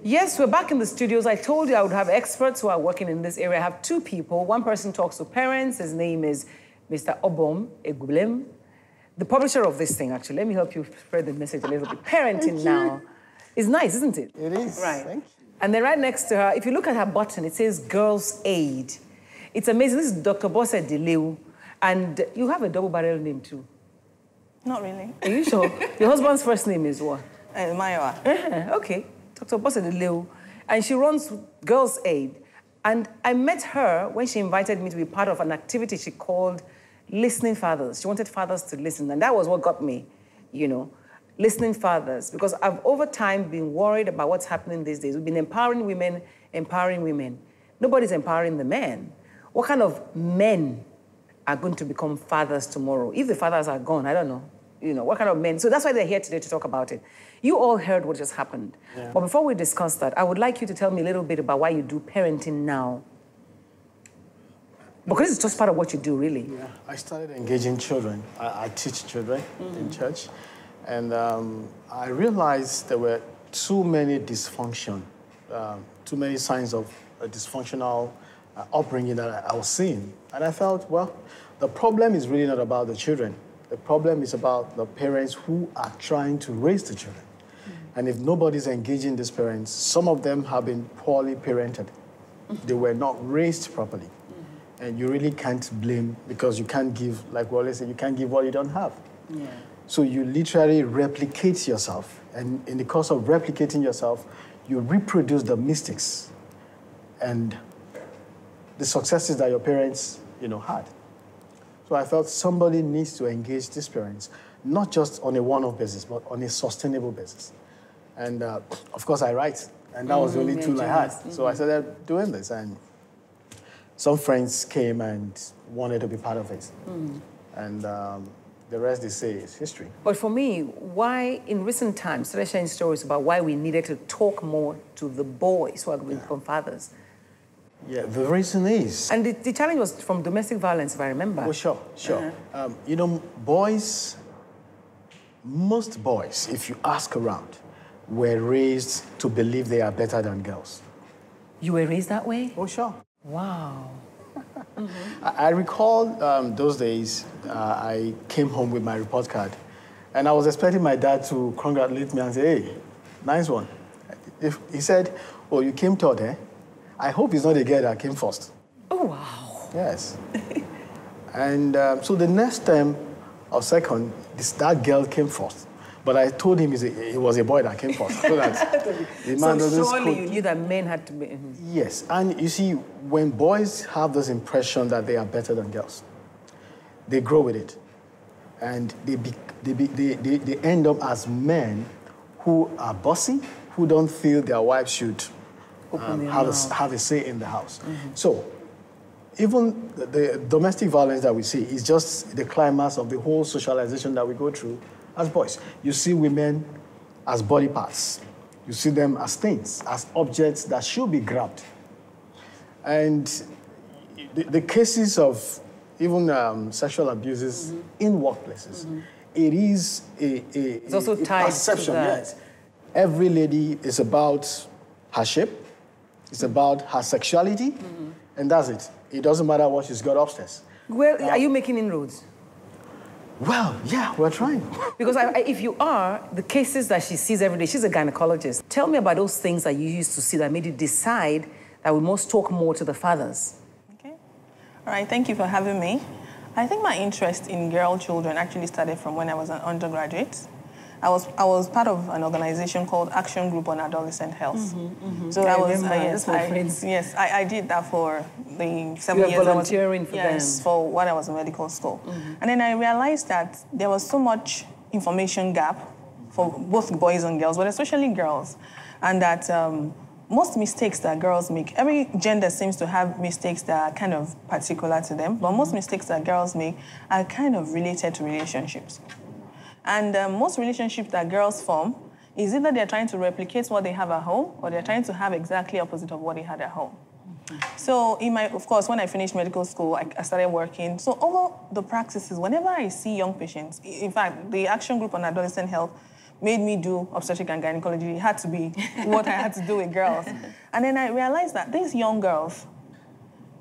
Yes, we're back in the studios. I told you I would have experts who are working in this area. I have two people. One person talks to parents. His name is Mr. Obom Egulem, the publisher of this thing, actually. Let me help you spread the message a little bit. Parenting now is nice, isn't it? It is. Right. Thank you. And then right next to her, if you look at her button, it says Girls Aid. It's amazing. This is Dr. Bosse Deleu. And you have a double-barrel name, too. Not really. Are you sure? Your husband's first name is what? Maiwa. Okay. Dr. Bosse Deleu. And she runs Girls Aid. And I met her when she invited me to be part of an activity she called Listening Fathers. She wanted fathers to listen. And that was what got me, you know, listening fathers. Because I've, over time, been worried about what's happening these days. We've been empowering women. Nobody's empowering the men. What kind of men are going to become fathers tomorrow? If the fathers are gone, I don't know. You know, what kind of men? So that's why they're here today to talk about it. You all heard what just happened. Yeah. But before we discuss that, I would like you to tell me a little bit about why you do parenting now. Because it's just part of what you do, really. Yeah, I started engaging children. I teach children in church. And I realized there were too many dysfunction, too many signs of a dysfunctional upbringing that I was seeing. And I felt, well, the problem is really not about the children. The problem is about the parents who are trying to raise the children. And if nobody's engaging these parents, some of them have been poorly parented. They were not raised properly. And you really can't blame, because you can't give, like we always say, you can't give what you don't have. Yeah. So you literally replicate yourself. And in the course of replicating yourself, you reproduce the mistakes and the successes that your parents, you know, had. So I felt somebody needs to engage these parents, not just on a one-off basis, but on a sustainable basis. And of course, I write, and that was the only tool I had. So I started doing this, and some friends came and wanted to be part of it. And the rest, they say, is history. But for me, why, in recent times, started sharing stories about why we needed to talk more to the boys who are going to become fathers. Yeah, the reason is... And the challenge was from domestic violence, if I remember. Oh, sure. You know, boys, most boys, if you ask around, were raised to believe they are better than girls. You were raised that way? Oh, sure. Wow. I recall those days, I came home with my report card, and I was expecting my dad to congratulate me and say, hey, nice one. He said, oh, you came third, eh? I hope it's not a girl that came first. Oh, wow. Yes. And so the next time or second, that girl came first. But I told him it was a boy that came first. So that the man doesn't surely you knew that men had to be... Yes. And you see, when boys have this impression that they are better than girls, they grow with it. And they end up as men who are bossy, who don't feel their wives should have a say in the house. So even the domestic violence that we see is just the climax of the whole socialization that we go through as boys. You see women as body parts. You see them as things, as objects that should be grabbed. And the cases of even sexual abuses in workplaces, it is it's also tied perception. To that. Yes. Every lady is about her shape. It's about her sexuality, and that's it. It doesn't matter what she's got upstairs. Well, are you making inroads? Well, yeah, we're trying. Because if you are, the cases that she sees every day, she's a gynecologist. Tell me about those things that you used to see that made you decide that we must talk more to the fathers. Okay. All right, thank you for having me. I think my interest in girl children actually started from when I was an undergraduate. I was part of an organization called Action Group on Adolescent Health. So I remember, yes, my friends. Yes, I did that for the 7 years. Volunteering for them. Yes, for when I was in medical school. And then I realized that there was so much information gap for both boys and girls, but especially girls, and that most mistakes that girls make, every gender seems to have mistakes that are kind of particular to them, but most mistakes that girls make are kind of related to relationships. And most relationships that girls form is either they're trying to replicate what they have at home or they're trying to have exactly opposite of what they had at home. So, of course, when I finished medical school, I started working. So over the practices, whenever I see young patients, in fact, the Action Group on Adolescent Health, made me do obstetric and gynecology. It had to be what I had to do with girls. And then I realized that these young girls,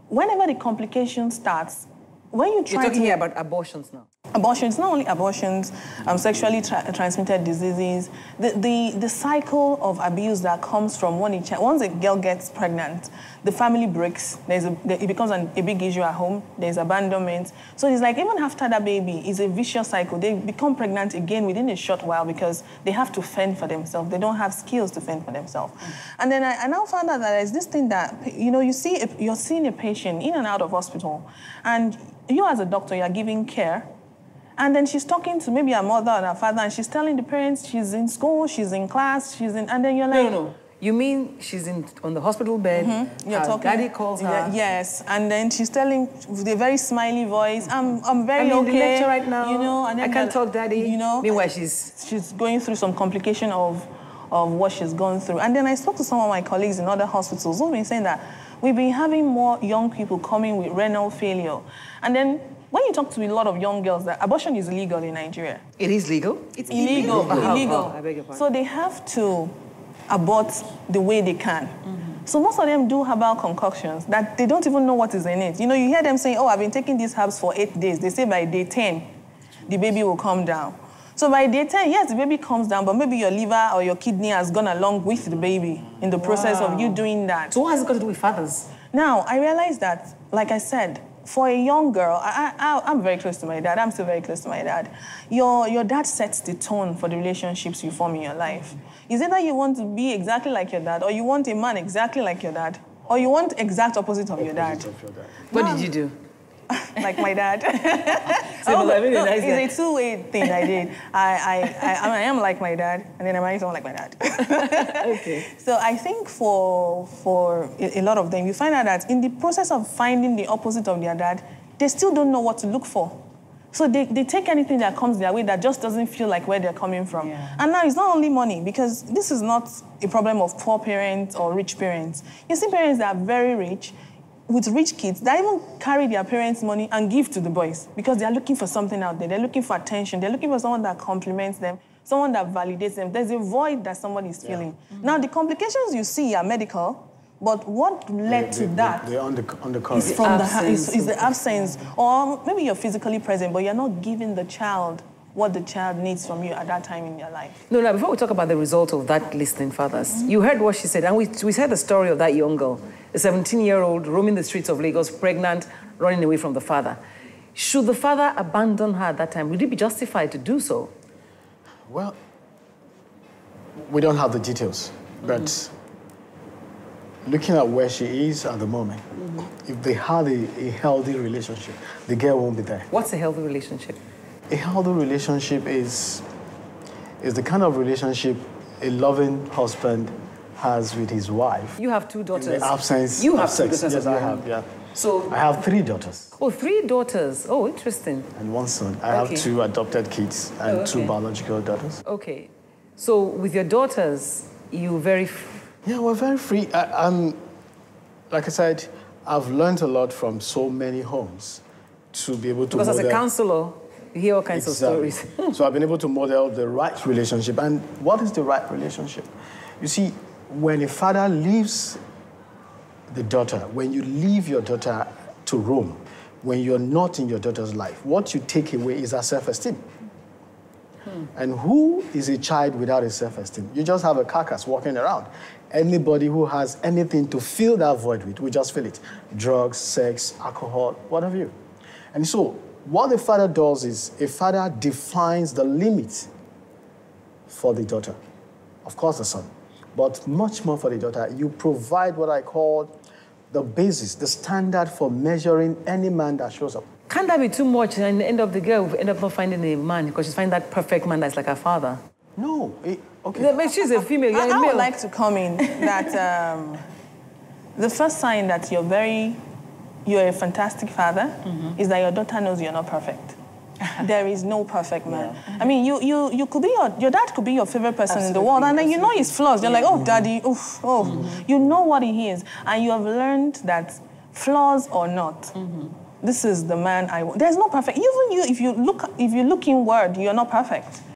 whenever the complication starts, when you try You're talking here about abortions now. Abortions, not only abortions, sexually transmitted diseases, the cycle of abuse that comes from once a girl gets pregnant, the family breaks, it becomes a big issue at home, there's abandonment. So it's like even after that baby, it's a vicious cycle. They become pregnant again within a short while because they have to fend for themselves. They don't have skills to fend for themselves. And then I now found out that there's this thing that, you're seeing a patient in and out of hospital, and you as a doctor, you're giving care, and then she's talking to maybe her mother or her father, and she's telling the parents she's in school, she's in class, and then you're like... No. You mean she's on the hospital bed, her daddy calls her? Yes, and then she's telling with a very smiley voice, I'm very I'm in okay. the lecture right now, and then I can't talk, daddy. Meanwhile, she's going through some complication of what she's gone through. And then I spoke to some of my colleagues in other hospitals who've been saying that we've been having more young people coming with renal failure. And then when you talk to a lot of young girls, that abortion is illegal in Nigeria. It is legal? It's illegal. Oh, I beg your pardon. So they have to abort the way they can. So most of them do herbal concoctions that they don't even know what is in it. You hear them saying, I've been taking these herbs for 8 days. They say by day 10, the baby will come down. So by day 10, yes, the baby comes down, but maybe your liver or your kidney has gone along with the baby in the process of you doing that. So what has it got to do with fathers? Now, I realize that, like I said, for a young girl, I'm very close to my dad. I'm still very close to my dad. Your dad sets the tone for the relationships you form in your life. Is it that you want to be exactly like your dad, or you want a man exactly like your dad, or you want exact opposite of your dad? What did you do? Like my dad. It's a two-way thing I did. I am like my dad, and then I married someone like my dad. Okay. So I think for a lot of them, you find out that in the process of finding the opposite of their dad, they still don't know what to look for. So they take anything that comes their way that just doesn't feel like where they're coming from. Yeah. And now it's not only money, because this is not a problem of poor parents or rich parents. You see parents that are very rich, with rich kids, that even carry their parents' money and give to the boys because they're looking for something out there. They're looking for attention. They're looking for someone that compliments them, someone that validates them. There's a void that somebody is feeling. Now, the complications you see are medical, but what led to that is from the absence, or maybe you're physically present, but you're not giving the child what the child needs from you at that time in their life. No, before we talk about the result of that listening fathers, you heard what she said, and we heard the story of that young girl, a 17-year-old roaming the streets of Lagos, pregnant, running away from the father. Should the father abandon her at that time? Would it be justified to do so? Well, we don't have the details, but looking at where she is at the moment, if they had a healthy relationship, the girl won't be there. What's a healthy relationship? A healthy relationship is the kind of relationship a loving husband has with his wife. You have 2 daughters. In the absence you have of sex. 2 daughters. Yes, I have, yeah. So I have 3 daughters. Oh, 3 daughters. Oh, interesting. And 1 son. I have 2 adopted kids and 2 biological daughters. Okay. So with your daughters, you very... Yeah, we're very free. Like I said, I've learned a lot from so many homes to be able to Because as a counselor, you hear all kinds of stories. So I've been able to model the right relationship. And what is the right relationship? You see, when a father leaves the daughter, when you leave your daughter to roam, when you're not in your daughter's life, what you take away is her self-esteem. And who is a child without a self-esteem? You just have a carcass walking around. Anybody who has anything to fill that void with, we just fill it. Drugs, sex, alcohol, what have you. And so, what the father does is, a father defines the limit for the daughter. Of course, the son. But much more for the daughter. You provide what I call the basis, the standard for measuring any man that shows up. Can't that be too much? And the end of the girl will end up not finding a man because she's finding that perfect man that's like her father. No. Okay. But she's a female. I would like to come in that the first sign that you're a fantastic father is that your daughter knows you're not perfect. There is no perfect man. Yeah. I mean, you could be your dad could be your favorite person in the world, and then you know his flaws. You're like, oh, daddy, oof, oh. You know what he is, and you have learned that flaws or not, this is the man I want. There's no perfect. Even you, if you look inward, you're not perfect.